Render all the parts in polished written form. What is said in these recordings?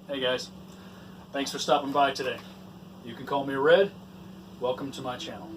Hey guys, thanks for stopping by today. You can call me Red. Welcome to my channel.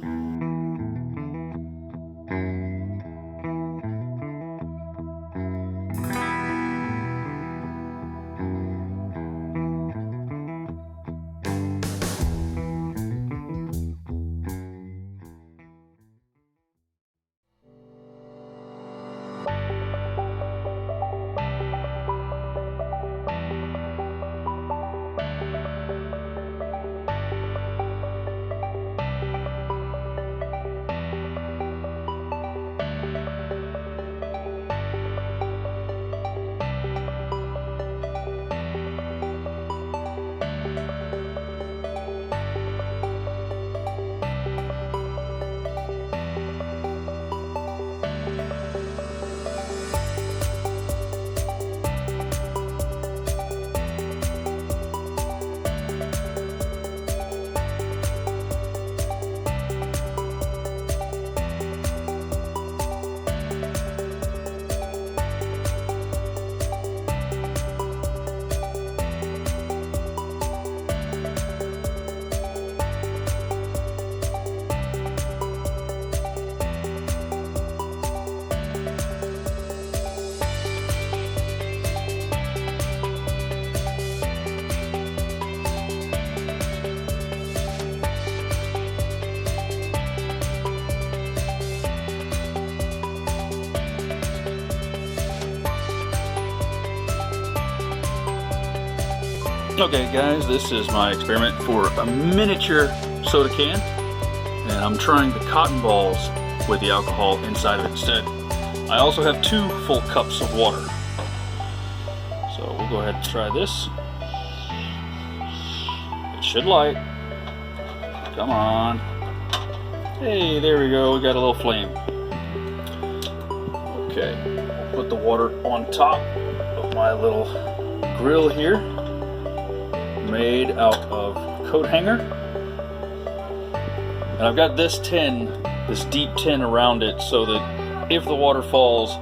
Okay guys, this is my experiment for a miniature soda can, and I'm trying the cotton balls with the alcohol inside of it instead. I also have 2 full cups of water. So we'll go ahead and try this. It should light. Come on. Hey, there we go, we got a little flame. Okay, put the water on top of my little grill here, made out of coat hanger, and I've got this tin, this deep tin around it, so that if the water falls,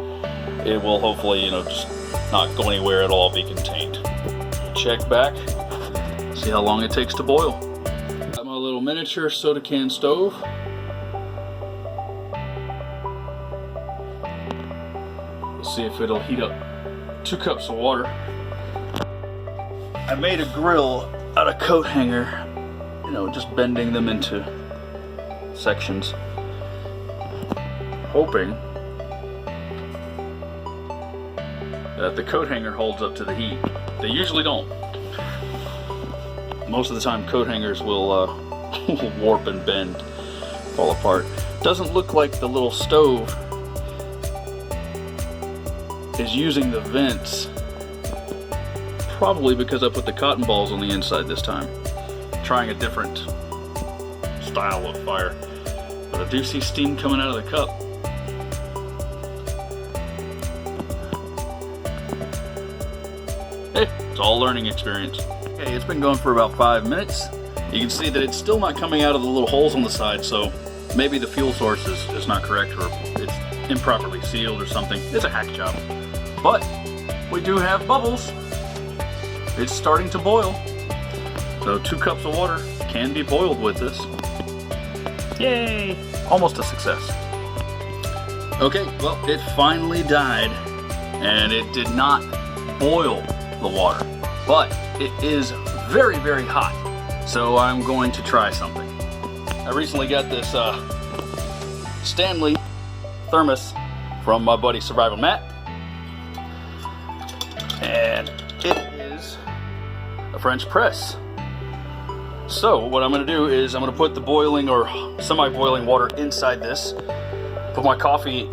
it will hopefully, just not go anywhere, it'll all be contained. Check back, see how long it takes to boil. Got my little miniature soda can stove. Let's see if it'll heat up 2 cups of water. I made a grill out of coat hanger, just bending them into sections, hoping that the coat hanger holds up to the heat. They usually don't. Most of the time coat hangers will warp and bend, fall apart. Doesn't look like the little stove is using the vents. Probably because I put the cotton balls on the inside this time. Trying a different style of fire. But I do see steam coming out of the cup. Hey, it's all learning experience. Okay, it's been going for about 5 minutes. You can see that it's still not coming out of the little holes on the side, so maybe the fuel source is not correct, or it's improperly sealed or something. It's a hack job. But we do have bubbles. It's starting to boil. So 2 cups of water can be boiled with this. Yay! Almost a success. Okay, well, it finally died, and it did not boil the water, but it is very, very hot. So I'm going to try something. I recently got this Stanley thermos from my buddy Survival Matt, and it is a French press. So what I'm going to do is I'm going to put the boiling or semi-boiling water inside this, put my coffee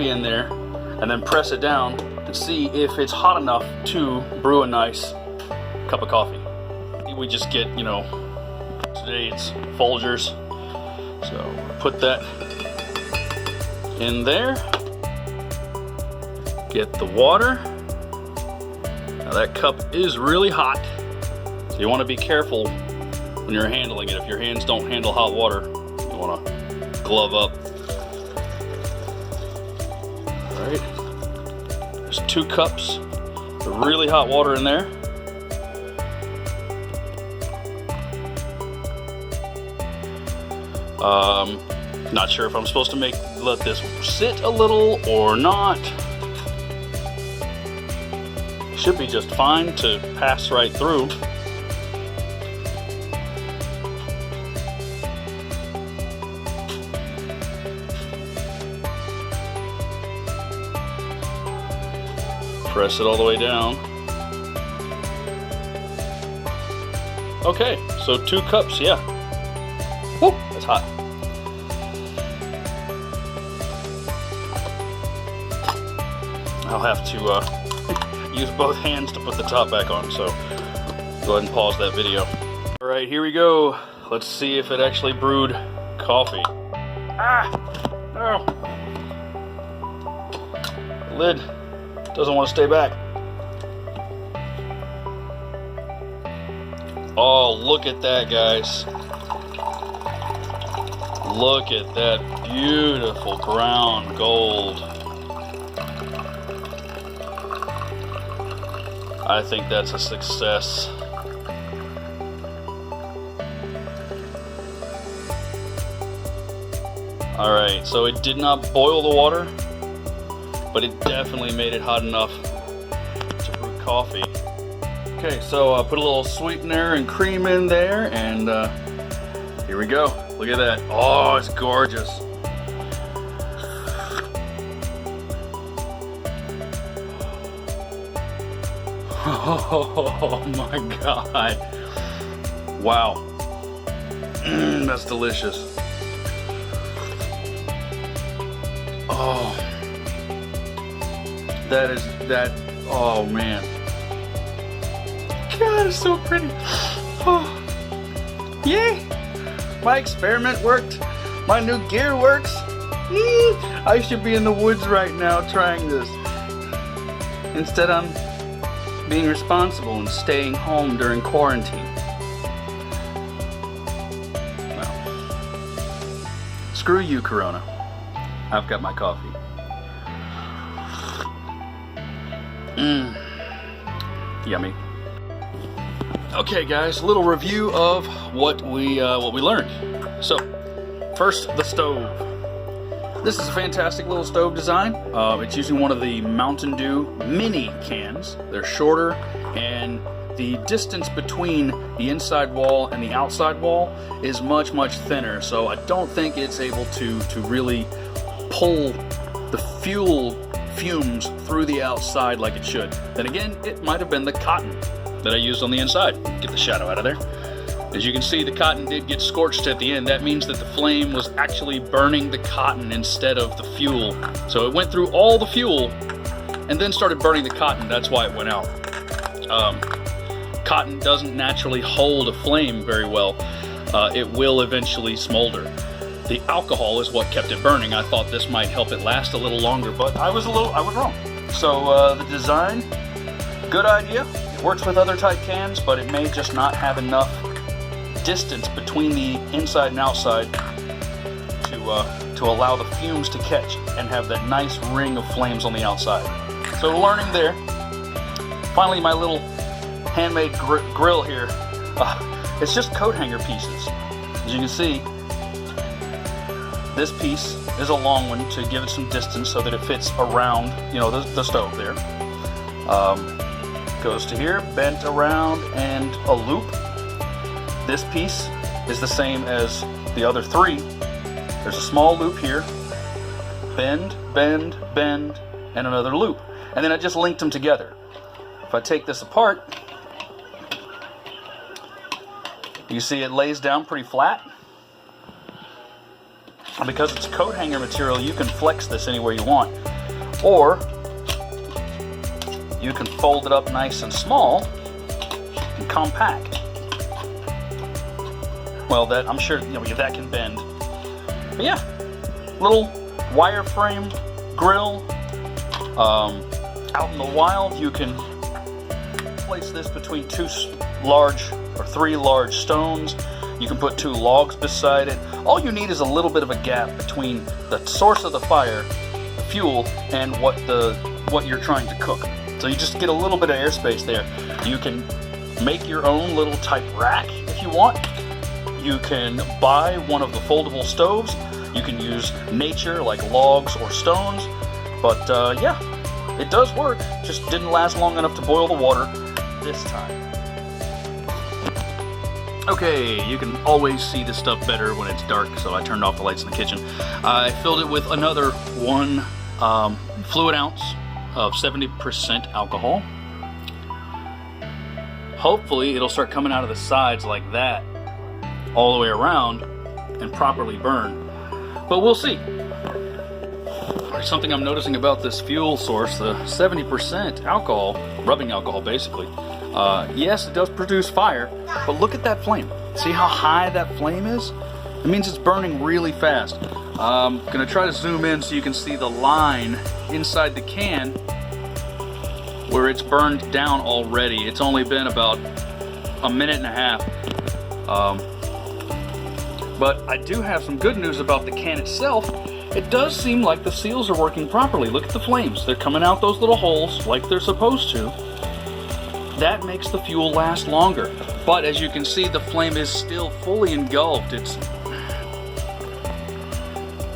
in there, and then press it down and see if it's hot enough to brew a nice cup of coffee. We just get, today it's Folgers, so put that in there, get the water. Now that cup is really hot, so you want to be careful when you're handling it. If your hands don't handle hot water, you want to glove up. Alright, there's 2 cups of really hot water in there. Not sure if I'm supposed to let this sit a little or not. Should be just fine to pass right through. Press it all the way down. Okay, so 2 cups, yeah. Whoop, that's hot. I'll have to use both hands to put the top back on, so go ahead and pause that video. All right, here we go. Let's see if it actually brewed coffee. Ah, no. The lid doesn't want to stay back. Oh, look at that, guys. Look at that beautiful brown gold. I think that's a success. Alright, so it did not boil the water, but it definitely made it hot enough to brew coffee. Okay, so I put a little sweetener and cream in there, and here we go. Look at that. Oh, it's gorgeous. Oh my God. Wow. That's delicious. Oh. Oh man. God, it's so pretty. Oh. Yay. My experiment worked. My new gear works. I should be in the woods right now trying this. Instead, I'm being responsible and staying home during quarantine. Well, screw you, Corona. I've got my coffee. Yummy. Okay, guys, a little review of what we learned. So, first, the stove. This is a fantastic little stove design. It's using one of the Mountain Dew mini cans. They're shorter, and the distance between the inside wall and the outside wall is much, much thinner. So I don't think it's able to really pull the fumes through the outside like it should. Then again, it might have been the cotton that I used on the inside. Get the shadow out of there. As you can see, the cotton did get scorched at the end. That means that the flame was actually burning the cotton instead of the fuel. So it went through all the fuel and then started burning the cotton. That's why it went out. Cotton doesn't naturally hold a flame very well. It will eventually smolder. The alcohol is what kept it burning. I thought this might help it last a little longer, but I was wrong. So the design, good idea. It works with other type cans, but it may just not have enough distance between the inside and outside to allow the fumes to catch and have that nice ring of flames on the outside. So learning there. Finally, my little handmade grill here. It's just coat hanger pieces. As you can see, this piece is a long one to give it some distance so that it fits around, the stove there. Goes to here, bent around, and a loop. This piece is the same as the other 3. There's a small loop here, bend, bend, bend, and another loop. And then I just linked them together. If I take this apart, you see it lays down pretty flat. And because it's coat hanger material, you can flex this anywhere you want. Or you can fold it up nice and small and compact. Well, that I'm sure that can bend. But yeah, little wireframe grill. Out in the wild, you can place this between 3 large stones. You can put 2 logs beside it. All you need is a little bit of a gap between the source of the fire, the fuel, and what you're trying to cook. So you just get a little bit of airspace there. You can make your own little type rack if you want. You can buy one of the foldable stoves. You can use nature like logs or stones. But yeah, it does work. Just didn't last long enough to boil the water this time. Okay, you can always see this stuff better when it's dark, so I turned off the lights in the kitchen. I filled it with another 1 fluid ounce of 70% alcohol. Hopefully it'll start coming out of the sides like that, all the way around, and properly burn. But we'll see. There's something I'm noticing about this fuel source, the 70% alcohol, rubbing alcohol basically. Yes, it does produce fire, but look at that flame. See how high that flame is? It means it's burning really fast. I'm gonna try to zoom in so you can see the line inside the can where it's burned down already. It's only been about a minute and a half. But I do have some good news about the can itself. It does seem like the seals are working properly. Look at the flames. They're coming out those little holes like they're supposed to. That makes the fuel last longer. But as you can see, the flame is still fully engulfed.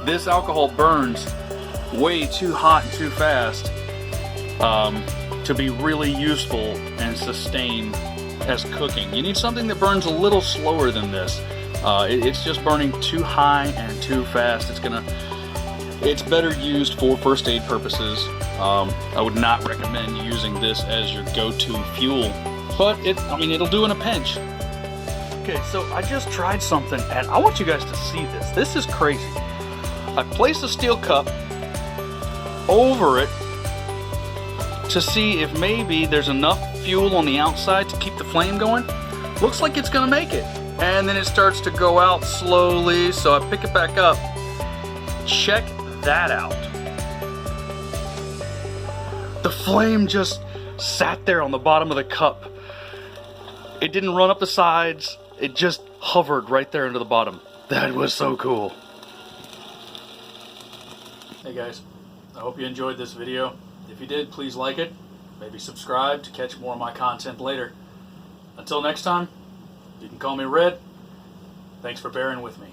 This alcohol burns way too hot and too fast to be really useful and sustain as cooking. You need something that burns a little slower than this. It's just burning too high and too fast. It's better used for first aid purposes. I would not recommend using this as your go-to fuel, but it'll do in a pinch. Okay, so I just tried something, and I want you guys to see this. This is crazy. I placed a steel cup over it to see if maybe there's enough fuel on the outside to keep the flame going. Looks like it's gonna make it. And then it starts to go out slowly, so I pick it back up. Check that out. The flame just sat there on the bottom of the cup. It didn't run up the sides. It just hovered right there into the bottom. That was so cool. Hey guys, I hope you enjoyed this video. If you did, please like it. Maybe subscribe to catch more of my content later. Until next time, you can call me Red. Thanks for bearing with me.